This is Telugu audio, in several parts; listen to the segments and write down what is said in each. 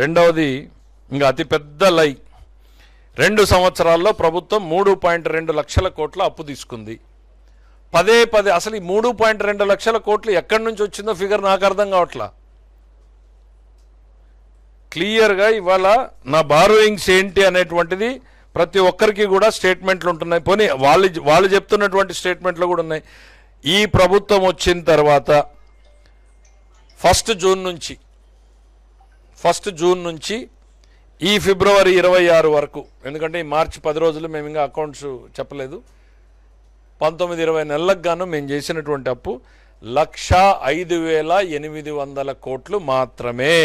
రెండవది ఇంకా అతిపెద్ద లై, 2 సంవత్సరాల్లో ప్రభుత్వం 3.2 లక్షల కోట్ల అప్పు తీసుకుంది. పదే అసలు ఈ 3.2 లక్షల కోట్లు ఎక్కడి నుంచి వచ్చిందో ఫిగర్ నాకు అర్థం కావట్లా. క్లియర్గా ఇవాళ నా బారోయింగ్స్ ఏంటి అనేటువంటిది ప్రతి ఒక్కరికి కూడా స్టేట్మెంట్లు ఉంటున్నాయి. పోనీ వాళ్ళు చెప్తున్నటువంటి స్టేట్మెంట్లు కూడా ఉన్నాయి. ఈ ప్రభుత్వం వచ్చిన తర్వాత 1 జూన్ నుంచి ఈ ఫిబ్రవరి 26 వరకు, ఎందుకంటే ఈ మార్చి 10 రోజులు మేము ఇంకా అకౌంట్స్ చెప్పలేదు, 19-20 నెలలకు గాను మేము చేసినటువంటి అప్పు 1,05,800 కోట్లు మాత్రమే.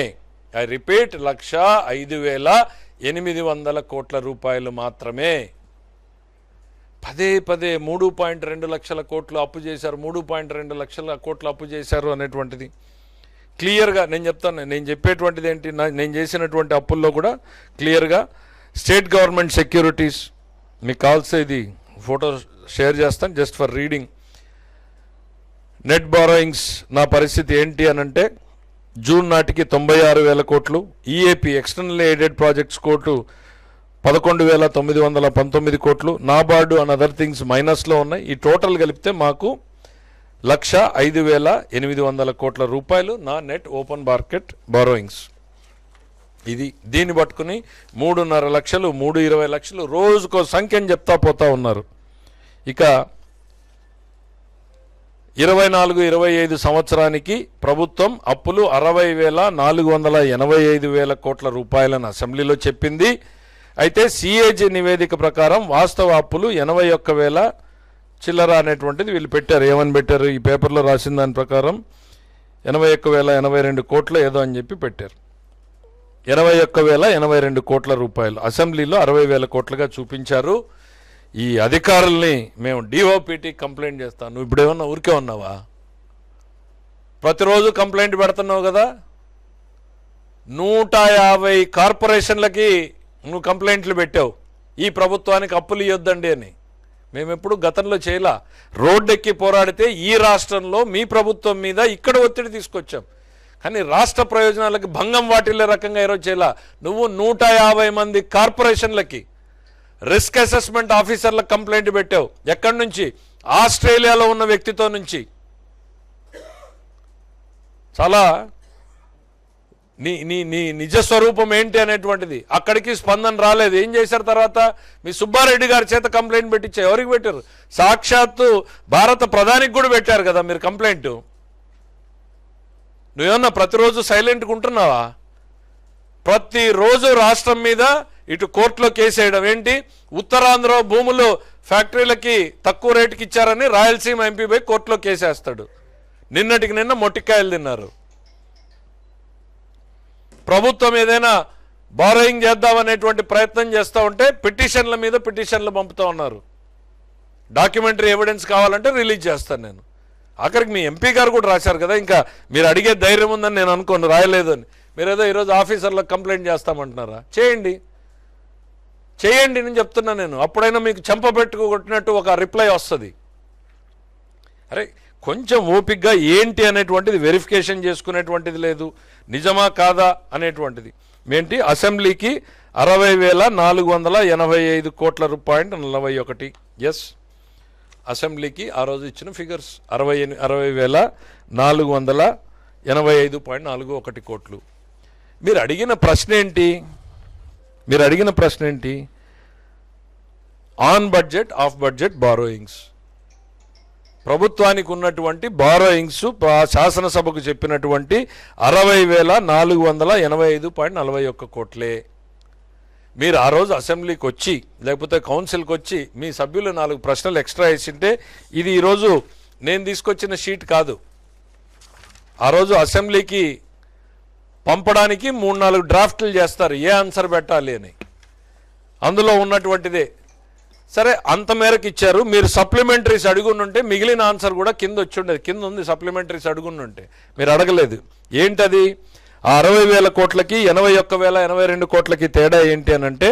ఐ రిపీట్, 1,05,800 కోట్ల రూపాయలు మాత్రమే. పదే 3.2 లక్షల కోట్లు అప్పు చేశారు, 3.2 లక్షల కోట్లు అప్పు చేశారు అనేటువంటిది క్లియర్గా నేను చెప్తాను. నేను చెప్పేటువంటిది ఏంటి, నేను చేసినటువంటి అప్పుల్లో కూడా క్లియర్గా స్టేట్ గవర్నమెంట్ సెక్యూరిటీస్, మీకు కావాల్సి ఇది ఫోటో షేర్ చేస్తాను just for reading. Net borrowings నా పరిస్థితి ఏంటి అనంటే జూన్ నాటికి 96,000 కోట్లు, EAP external aided projects court 11,919 కోట్లు, నాబార్డు అండ్ అదర్ థింగ్స్ మైనస్లో ఉన్నాయి. ఈ టోటల్ కలిపితే మాకు 1,05,800 కోట్ల రూపాయలు నా నెట్ ఓపెన్ మార్కెట్ బారోయింగ్స్. దీన్ని పట్టుకుని 3.5 లక్షలు, 3.20 లక్షలు రోజుకో సంఖ్యని చెప్తా పోతా ఉన్నారు. ఇక 24-25 సంవత్సరానికి ప్రభుత్వం అప్పులు 60,485 కోట్ల రూపాయలను అసెంబ్లీలో చెప్పింది. అయితే సిఏజీ నివేదిక ప్రకారం వాస్తవ అప్పులు 81,000 చిల్లర అనేటువంటిది వీళ్ళు పెట్టారు. ఏమని పెట్టారు, ఈ పేపర్లో రాసిన దాని ప్రకారం 81,082 కోట్లు ఏదో అని చెప్పి పెట్టారు. 81,082 కోట్ల రూపాయలు అసెంబ్లీలో 60,000 కోట్లుగా చూపించారు. ఈ అధికారుల్ని మేము డిఓపిటీ కంప్లైంట్ చేస్తాను. నువ్వు ఇప్పుడేమన్నా ఊరికే ఉన్నావా? ప్రతిరోజు కంప్లైంట్ పెడుతున్నావు కదా. 150 కార్పొరేషన్లకి నువ్వు కంప్లైంట్లు పెట్టావు, ఈ ప్రభుత్వానికి అప్పులు ఇవ్వద్దండి అని. మేము ఎప్పుడు గతంలో చేయలా. రోడ్డెక్కి పోరాడితే ఈ రాష్ట్రంలో మీ ప్రభుత్వం మీద ఇక్కడ ఒత్తిడి తీసుకొచ్చాం, కానీ రాష్ట్ర ప్రయోజనాలకు భంగం వాటిల్లే రకంగా ఈరోజు చేయలా. నువ్వు 150 మంది కార్పొరేషన్లకి రిస్క్ అసెస్మెంట్ ఆఫీసర్లకు కంప్లైంట్ పెట్టావు. ఎక్కడి నుంచి? ఆస్ట్రేలియాలో ఉన్న వ్యక్తితో నుంచి. చాలా నీ నీ నీ నిజస్వరూపం ఏంటి అనేటువంటిది అక్కడికి స్పందన రాలేదు. ఏం చేశారు తర్వాత? మీ సుబ్బారెడ్డి గారి చేత కంప్లైంట్ పెట్టించే. ఎవరికి పెట్టారు? సాక్షాత్తు భారత ప్రధానికి కూడా పెట్టారు కదా మీరు కంప్లైంట్. నువ్వేమన్నా ప్రతిరోజు సైలెంట్గా ఉంటున్నావా? ప్రతిరోజు రాష్ట్రం మీద ఇటు కోర్టులో కేసు వేయడం ఏంటి? ఉత్తరాంధ్ర భూములు ఫ్యాక్టరీలకి తక్కువ రేటుకి ఇచ్చారని రాయలసీమ ఎంపీ పోయి కోర్టులో కేసేస్తాడు. నిన్నటికి నిన్న మొట్టికాయలు తిన్నారు. ప్రభుత్వం ఏదైనా బారోయింగ్ చేద్దామనేటువంటి ప్రయత్నం చేస్తూ ఉంటే పిటిషన్ల మీద పిటిషన్లు పంపుతూ ఉన్నారు. డాక్యుమెంటరీ ఎవిడెన్స్ కావాలంటే రిలీజ్ చేస్తాను నేను. ఆఖరికి మీ ఎంపీ గారు కూడా రాశారు కదా. ఇంకా మీరు అడిగే ధైర్యం ఉందని నేను అనుకోను, రాయలేదు అని. మీరు ఏదో ఈరోజు ఆఫీసర్లకు కంప్లైంట్ చేస్తామంటున్నారా? చేయండి నేను చెప్తున్నా. నేను అప్పుడైనా మీకు చెంపబెట్టుకొట్టినట్టు ఒక రిప్లై వస్తుంది. అరే కొంచెం ఓపిక్గా ఏంటి అనేటువంటిది వెరిఫికేషన్ చేసుకునేటువంటిది లేదు, నిజమా కాదా అనేటువంటిది. ఏంటి? అసెంబ్లీకి 60,485 కోట్ల రూపాయలు 41. ఎస్, అసెంబ్లీకి ఆ రోజు ఇచ్చిన ఫిగర్స్ 60,485.41 కోట్లు. మీరు అడిగిన ప్రశ్న ఏంటి? On budget, of budget borrowings. ప్రభుత్వానికి ఉన్నటువంటి బారోయింగ్స్ శాసనసభకు చెప్పినటువంటి 60,485.41 కోట్లే. మీరు ఆ రోజు అసెంబ్లీకి వచ్చి లేకపోతే కౌన్సిల్కి వచ్చి మీ సభ్యులు 4 ప్రశ్నలు ఎక్స్ట్రా వేసింటే ఇది ఈరోజు నేను తీసుకొచ్చిన షీట్ కాదు. ఆ రోజు అసెంబ్లీకి పంపడానికి 3-4 డ్రాఫ్ట్లు చేస్తారు ఏ ఆన్సర్ పెట్టాలి అని. అందులో ఉన్నటువంటిదే. సరే, అంత మేరకు ఇచ్చారు. మీరు సప్లిమెంటరీస్ అడుగుంటే మిగిలిన ఆన్సర్ కూడా కింద వచ్చి ఉండేది. కింద ఉంది సప్లిమెంటరీస్ అడుగుంటే, మీరు అడగలేదు. ఏంటది? ఆ 60,000 కోట్లకి 81,082 కోట్లకి తేడా ఏంటి అనంటే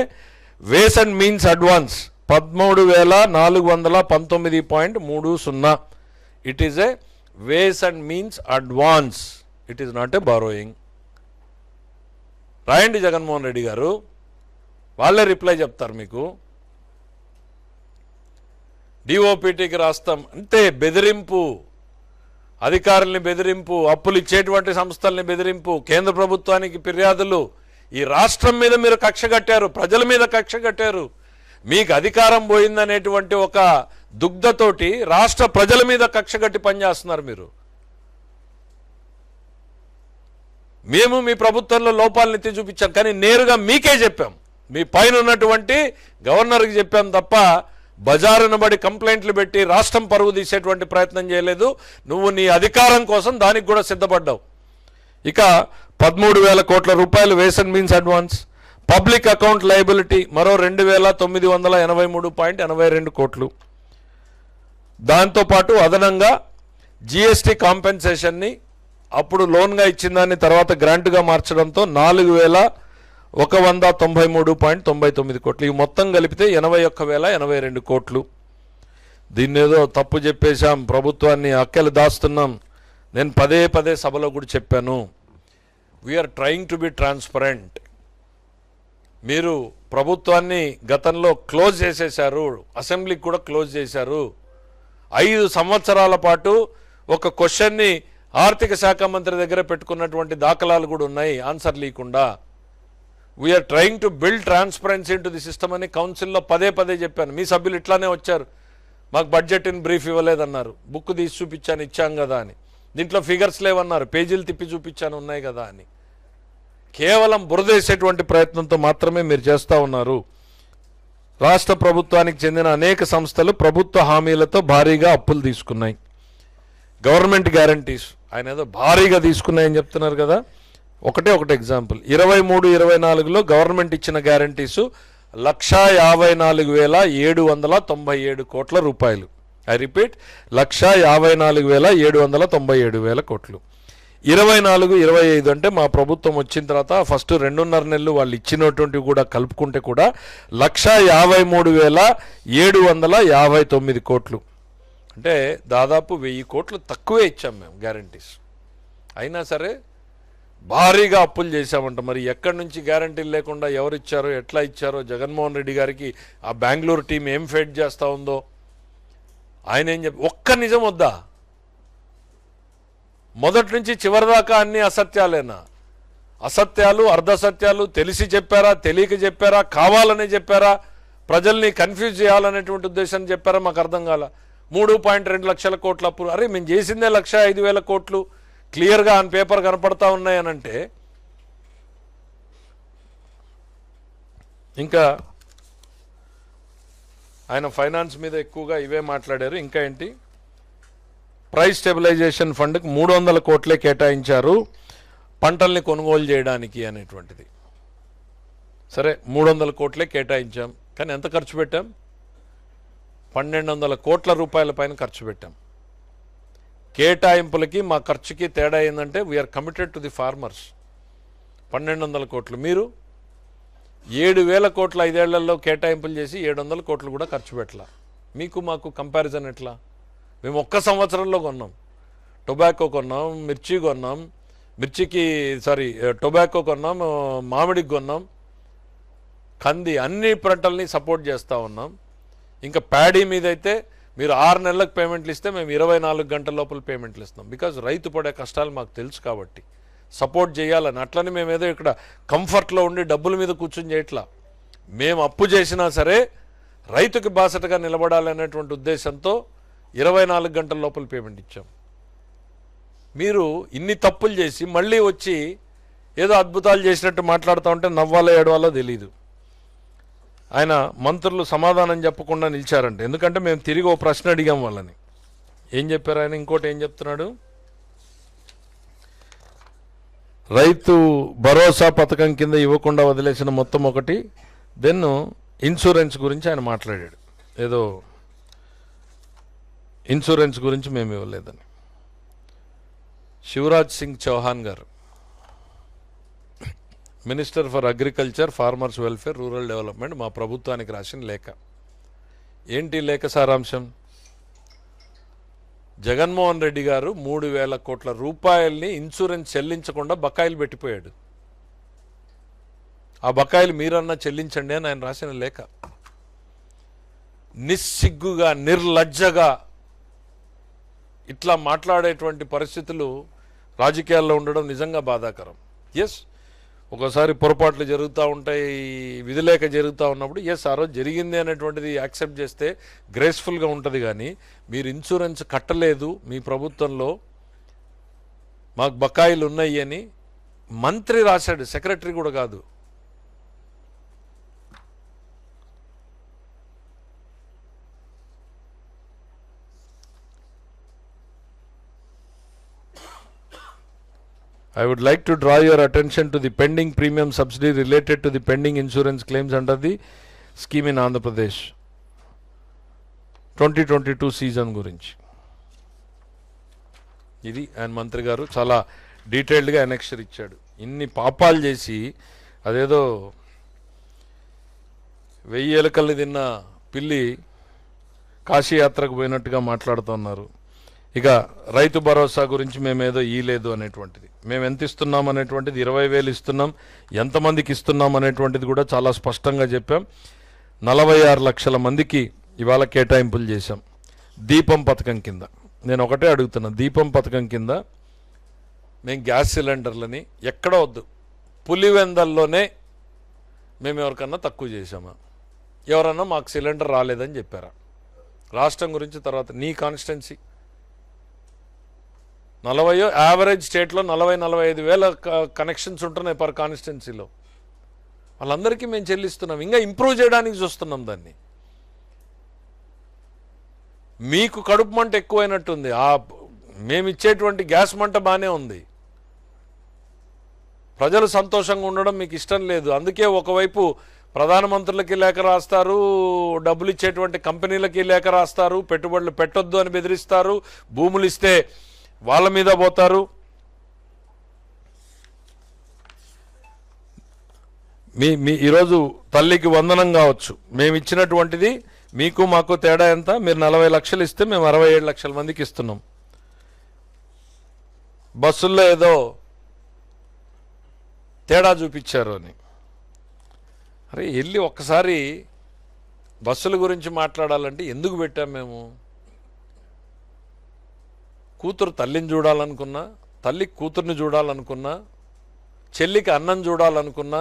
ways and means advance 13,419.30. It is a ways and means advance, it is not a borrowing. రాయండి జగన్మోహన్ రెడ్డి గారు, వాళ్ళే రిప్లై చెప్తారు మీకు. డిఓపిటీకి రాస్తాం అంతే, బెదిరింపు, అధికారుల్ని బెదిరింపు, అప్పులు ఇచ్చేటువంటి సంస్థల్ని బెదిరింపు, కేంద్ర ప్రభుత్వానికి ఫిర్యాదులు. ఈ రాష్ట్రం మీద మీరు కక్ష కట్టారు, ప్రజల మీద కక్ష కట్టారు. మీకు అధికారం పోయిందనేటువంటి ఒక దుగ్ధతోటి రాష్ట్ర ప్రజల మీద కక్ష కట్టి పనిచేస్తున్నారు మీరు. మేము మీ ప్రభుత్వంలో లోపాలను ఎత్తి చూపించాం, కానీ నేరుగా మీకే చెప్పాం, మీ పైన ఉన్నటువంటి గవర్నర్కి చెప్పాం తప్ప బజారున బడి కంప్లైంట్లు పెట్టి రాష్ట్రం పరువు తీసేటువంటి ప్రయత్నం చేయలేదు. నువ్వు నీ అధికారం కోసం దానికి కూడా సిద్ధపడ్డావు. ఇక 13,000 కోట్ల రూపాయలు ways and means advance, public account liability మరో 2,983.82 కోట్లు. దాంతోపాటు అదనంగా జిఎస్టీ కాంపెన్సేషన్ని అప్పుడు లోన్గా ఇచ్చిన దాన్ని తర్వాత గ్రాంట్గా మార్చడంతో 4,193.99 కోట్లు. ఇవి మొత్తం కలిపితే 81,082 కోట్లు. దీన్నేదో తప్పు చెప్పేశాం, ప్రభుత్వాన్ని అక్కలు దాస్తున్నాం. నేను పదే పదే సభలో కూడా చెప్పాను, we're trying to be transparent. మీరు ప్రభుత్వాన్ని గతంలో క్లోజ్ చేసేశారు, అసెంబ్లీకి కూడా క్లోజ్ చేశారు. 5 సంవత్సరాల పాటు ఒక క్వశ్చన్ని ఆర్థిక శాఖ మంత్రి దగ్గర పెట్టుకున్నటువంటి దాఖలాలు కూడా ఉన్నాయి ఆన్సర్ లేకుండా. We're trying to build transparency into the system అని కౌన్సిల్లో పదే పదే చెప్పాను. మీ సభ్యులు ఇట్లానే వచ్చారు, మాకు బడ్జెట్ ఇన్ బ్రీఫ్ ఇవ్వలేదన్నారు. బుక్ తీసి చూపించాను, ఇచ్చాం కదా అని. దీంట్లో ఫిగర్స్ లేవన్నారు, పేజీలు తిప్పి చూపించాను, ఉన్నాయి కదా అని. కేవలం బురదేసేటువంటి ప్రయత్నంతో మాత్రమే మీరు చేస్తూ ఉన్నారు. రాష్ట్ర ప్రభుత్వానికి చెందిన అనేక సంస్థలు ప్రభుత్వ హామీలతో భారీగా అప్పులు తీసుకున్నాయి. గవర్నమెంట్ గ్యారంటీస్ ఆయన ఏదో భారీగా తీసుకున్నాయని చెప్తున్నారు కదా. ఒకటే ఎగ్జాంపుల్, 23-24లో గవర్నమెంట్ ఇచ్చిన గ్యారంటీసు 1,54,797 కోట్ల రూపాయలు. ఐ రిపీట్, 1,54,797 కోట్లు. 24-25 అంటే మా ప్రభుత్వం వచ్చిన తర్వాత ఫస్ట్ 2.5 నెలలు వాళ్ళు ఇచ్చినటువంటివి కూడా కలుపుకుంటే కూడా 1,53,759 కోట్లు. అంటే దాదాపు 1,000 కోట్లు తక్కువే ఇచ్చాం మేము గ్యారంటీస్. అయినా సరే భారీగా అప్పులు చేశామంట. మరి ఎక్కడి నుంచి గ్యారంటీలు లేకుండా ఎవరు ఇచ్చారో, ఎట్లా ఇచ్చారో, జగన్మోహన్ రెడ్డి గారికి ఆ బెంగళూరు టీం ఏం ఫైట్ చేస్తూ ఉందో ఆయన ఏం ఒక్క నిజం వద్దా? మొదటి నుంచి చివరిదాకా అన్ని అసత్యాలేనా? అసత్యాలు, అర్ధసత్యాలు తెలిసి చెప్పారా, తెలియక చెప్పారా, కావాలనే చెప్పారా, ప్రజల్ని కన్ఫ్యూజ్ చేయాలనేటువంటి ఉద్దేశం చెప్పారా? మాకు అర్థం కాల. 3.2 లక్షల కోట్ల అప్పులు. అరే మేము చేసిందే 1,05,000 కోట్లు క్లియర్గా ఆన్ పేపర్ కనపడతా ఉన్నాయనంటే ఇంకా ఆయన ఫైనాన్స్ మీద ఎక్కువగా ఇవే మాట్లాడారు. ఇంకా ఏంటి, ప్రైస్ స్టెబిలైజేషన్ ఫండ్కి 300 కోట్లే కేటాయించారు పంటల్ని కొనుగోలు చేయడానికి అనేటువంటిది. సరే 300 కోట్లే కేటాయించాం, కానీ ఎంత ఖర్చు పెట్టాం? 1,200 కోట్ల రూపాయల పైన ఖర్చు పెట్టాం. కేటాయింపులకి మా ఖర్చుకి తేడా ఏంటంటే we're committed to the farmers. 1,200 కోట్లు, మీరు 7,000 కోట్ల 5 ఏళ్లలో కేటాయింపులు చేసి 700 కోట్లు కూడా ఖర్చు పెట్టాల. మీకు మాకు కంపారిజన్ ఎట్లా? మేము ఒక్క సంవత్సరంలో కొన్నాం, టొబాకో కొన్నాం, మిర్చి కొన్నాం, టొబాకో కొన్నాం, మామిడికి కొన్నాం, కంది, అన్ని పంటల్ని సపోర్ట్ చేస్తూ ఉన్నాం. ఇంకా ప్యాడీ మీద అయితే మీరు 6 నెలలకు పేమెంట్లు ఇస్తే మేము 24 గంటల లోపల పేమెంట్లు ఇస్తాం. బికాజ్ రైతు పడే కష్టాలు మాకు తెలుసు కాబట్టి సపోర్ట్ చేయాలని. అట్లని మేము ఏదో ఇక్కడ కంఫర్ట్లో ఉండి డబ్బుల మీద కూర్చొని చేయట్లా. మేము అప్పు చేసినా సరే రైతుకి బాసటగా నిలబడాలనేటువంటి ఉద్దేశంతో 24 గంటల లోపల పేమెంట్ ఇచ్చాం. మీరు ఇన్ని తప్పులు చేసి మళ్ళీ వచ్చి ఏదో అద్భుతాలు చేసినట్టు మాట్లాడుతూ ఉంటే నవ్వాలో ఏడవాలో తెలీదు. ఆయన మంత్రులు సమాధానం చెప్పకుండా నిలిచారంటే, ఎందుకంటే మేము తిరిగి ఓ ప్రశ్న అడిగాం వాళ్ళని. ఏం చెప్పారు ఆయన? ఇంకోటి ఏం చెప్తున్నాడు, రైతు భరోసా పథకం కింద ఇవ్వకుండా వదిలేసిన మొత్తం ఒకటి, దెన్ ఇన్సూరెన్స్ గురించి ఆయన మాట్లాడాడు. ఏదో ఇన్సూరెన్స్ గురించి మేము ఇవ్వలేదని. శివరాజ్ సింగ్ చౌహాన్ గారు, minister for agriculture, farmers welfare, rural development, మా ప్రభుత్వానికి రాసిన లేఖ. ఏంటి లేఖ సారాంశం? జగన్మోహన్ రెడ్డి గారు 3,000 కోట్ల రూపాయల్ని ఇన్సూరెన్స్ చెల్లించకుండా బకాయిలు పెట్టిపోయాడు. ఆ బకాయిలు మీరన్నా చెల్లించండి అని ఆయన రాసిన లేఖ. నిస్సిగ్గుగా నిర్లజ్జగా ఇట్లా మాట్లాడేటువంటి పరిస్థితులు రాజకీయాల్లో ఉండడం నిజంగా బాధాకరం. ఎస్, ఒకసారి పొరపాట్లు జరుగుతూ ఉంటాయి, విధిలేక జరుగుతూ ఉన్నప్పుడు ఆ రోజు జరిగింది అనేటువంటిది యాక్సెప్ట్ చేస్తే గ్రేస్ఫుల్గా ఉంటుంది. కానీ మీరు ఇన్సూరెన్స్ కట్టలేదు, మీ ప్రభుత్వంలో మాకు బకాయిలు ఉన్నాయి అని మంత్రి రాశాడు, సెక్రటరీ కూడా కాదు. I would like to draw your attention to the pending premium subsidy related to the pending insurance claims under the scheme in Andhra Pradesh 2022 season గురించి. ఇది ఆయన మంత్రి గారు చాలా డీటెయిల్డ్గా అనెక్షర్ ఇచ్చాడు. ఇన్ని పాపాలు చేసి అదేదో 1000 ఎలుకల్ని తిన్న పిల్లి కాశీయాత్రకు పోయినట్టుగా మాట్లాడుతున్నారు. ఇక రైతు భరోసా గురించి మేమేదో ఇయలేదు అనేటువంటిది, మేము ఎంత ఇస్తున్నాం అనేటువంటిది 20,000 ఇస్తున్నాం, ఎంతమందికి ఇస్తున్నాం అనేటువంటిది కూడా చాలా స్పష్టంగా చెప్పాం. 46 లక్షల మందికి ఇవాళ కేటాయింపులు చేశాం. దీపం పథకం కింద నేను ఒకటే అడుగుతున్నా, దీపం పథకం కింద మేము గ్యాస్ సిలిండర్లని ఎక్కడ వద్దు, పులివెందల్లోనే మేము ఎవరికన్నా తక్కువ చేసామా? ఎవరన్నా మాకు సిలిండర్ రాలేదని చెప్పారా? రాష్ట్రం గురించి తర్వాత నీ కాన్స్టిట్యున్సీ 40 యావరేజ్ స్టేట్లో 40-45 వేల కనెక్షన్స్ ఉంటున్నాయి పర్ కాన్స్టిట్యున్సీలో. వాళ్ళందరికీ మేము చెల్లిస్తున్నాం, ఇంకా ఇంప్రూవ్ చేయడానికి చూస్తున్నాం దాన్ని. మీకు కడుపు మంట ఎక్కువైనట్టుంది, మేము ఇచ్చేటువంటి గ్యాస్ మంట బాగానే ఉంది, ప్రజలు సంతోషంగా ఉండడం మీకు ఇష్టం లేదు. అందుకే ఒకవైపు ప్రధానమంత్రులకి లేఖ రాస్తారు, డబ్బులు ఇచ్చేటువంటి కంపెనీలకి లేఖ రాస్తారు, పెట్టుబడులు పెట్టొద్దు అని బెదిరిస్తారు, భూములు ఇస్తే వాళ్ళ మీద పోతారు. మీ ఈరోజు తల్లికి వందనం కావచ్చు, మేము ఇచ్చినటువంటిది మీకు మాకు తేడా ఎంత? మీరు 40 లక్షలు ఇస్తే మేము 67 లక్షల మందికి ఇస్తున్నాం. బస్సుల్లో ఏదో తేడా చూపించారు అని. అరే వెళ్ళి ఒక్కసారి బస్సుల గురించి మాట్లాడాలంటే ఎందుకు పెట్టాం మేము? కూతురు తల్లిని చూడాలనుకున్నా, తల్లికి కూతుర్ని చూడాలనుకున్నా, చెల్లికి అన్నం చూడాలనుకున్నా,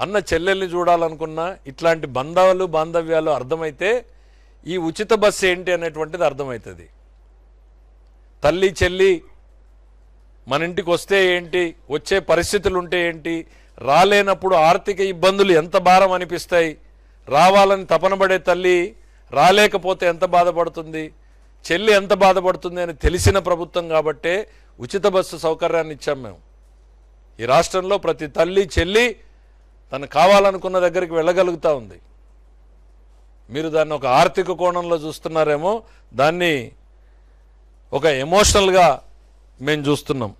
అన్న చెల్లెల్ని చూడాలనుకున్నా, ఇట్లాంటి బంధాలు బాంధవ్యాలు అర్థమైతే ఈ ఉచిత బస్సు ఏంటి అనేటువంటిది అర్థమవుతుంది. తల్లి చెల్లి మన ఇంటికి వస్తే ఏంటి, వచ్చే పరిస్థితులు ఉంటే ఏంటి, రాలేనప్పుడు ఆర్థిక ఇబ్బందులు ఎంత భారం అనిపిస్తాయి, రావాలని తపనబడే తల్లి రాలేకపోతే ఎంత బాధపడుతుంది, చెల్లి ఎంత బాధపడుతుంది అని తెలిసిన ప్రభుత్వం కాబట్టే ఉచిత బస్సు సౌకర్యాన్ని ఇచ్చాం మేము. ఈ రాష్ట్రంలో ప్రతి తల్లి చెల్లి తను కావాలనుకున్న దగ్గరికి వెళ్ళగలుగుతూ ఉంది. మీరు దాన్ని ఒక ఆర్థిక కోణంలో చూస్తున్నారేమో, దాన్ని ఒక ఎమోషనల్గా మేము చూస్తున్నాం.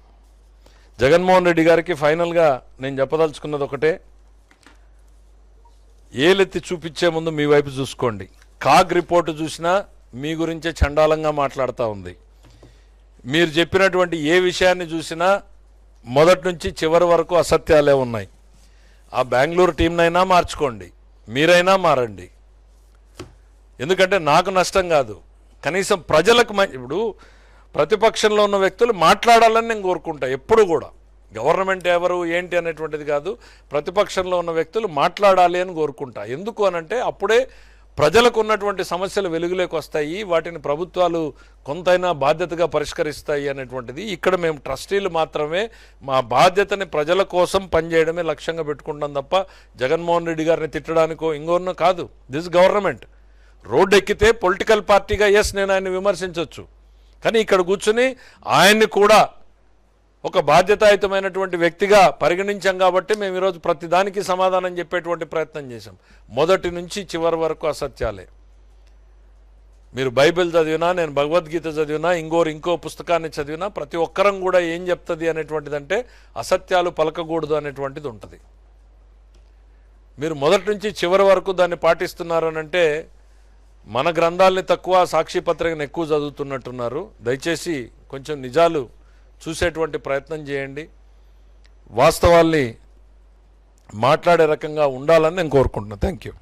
జగన్మోహన్ రెడ్డి గారికి ఫైనల్గా నేను చెప్పదలుచుకున్నది ఒకటే, ఏలెత్తి చూపించే ముందు మీ వైపు చూసుకోండి. కాగ్ రిపోర్టు చూసినా మీ గురించే చండాలంగా మాట్లాడుతూ ఉంది. మీరు చెప్పినటువంటి ఏ విషయాన్ని చూసినా మొదటి నుంచి చివరి వరకు అసత్యాలే ఉన్నాయి. ఆ బెంగళూరు టీంనైనా మార్చుకోండి, మీరైనా మారండి. ఎందుకంటే నాకు నష్టం కాదు, కనీసం ప్రజలకు. ఇప్పుడు ప్రతిపక్షంలో ఉన్న వ్యక్తులు మాట్లాడాలని నేను కోరుకుంటా ఎప్పుడు కూడా. గవర్నమెంట్ ఎవరు ఏంటి అనేటువంటిది కాదు, ప్రతిపక్షంలో ఉన్న వ్యక్తులు మాట్లాడాలి అని కోరుకుంటా. ఎందుకు అనంటే అప్పుడే ప్రజలకు ఉన్నటువంటి సమస్యలు వెలుగులోకి వస్తాయి, వాటిని ప్రభుత్వాలు కొంతైనా బాధ్యతగా పరిష్కరిస్తాయి అనేటువంటిది. ఇక్కడ మేము ట్రస్టీలు మాత్రమే మా బాధ్యతని ప్రజల కోసం పనిచేయడమే లక్ష్యంగా పెట్టుకుంటాం తప్ప జగన్మోహన్ రెడ్డి గారిని తిట్టడానికో ఇంకోనో కాదు. This government. రోడ్డు ఎక్కితే పొలిటికల్ పార్టీగా నేను ఆయన్ని విమర్శించవచ్చు, కానీ ఇక్కడ కూర్చుని ఆయన్ని కూడా ఒక బాధ్యతాయుతమైనటువంటి వ్యక్తిగా పరిగణించాం కాబట్టి మేము ఈరోజు ప్రతిదానికి సమాధానం చెప్పేటువంటి ప్రయత్నం చేశాం. మొదటి నుంచి చివరి వరకు అసత్యాలే. మీరు బైబిల్ చదివినా, నేను భగవద్గీత చదివినా, ఇంకో పుస్తకాన్ని చదివినా ప్రతి ఒక్కరం కూడా ఏం చెప్తుంది అనేటువంటిదంటే అసత్యాలు పలకకూడదు అనేటువంటిది ఉంటుంది. మీరు మొదటి నుంచి చివరి వరకు దాన్ని పాటిస్తున్నారనంటే మన గ్రంథాలని తక్కువ, సాక్షి పత్రికను ఎక్కువ చదువుతున్నట్టున్నారు. దయచేసి కొంచెం నిజాలు చూసేటువంటి ప్రయత్నం చేయండి, వాస్తవాల్ని మాట్లాడే రకంగా ఉండాలని నేను కోరుకుంటున్నాను. Thank you.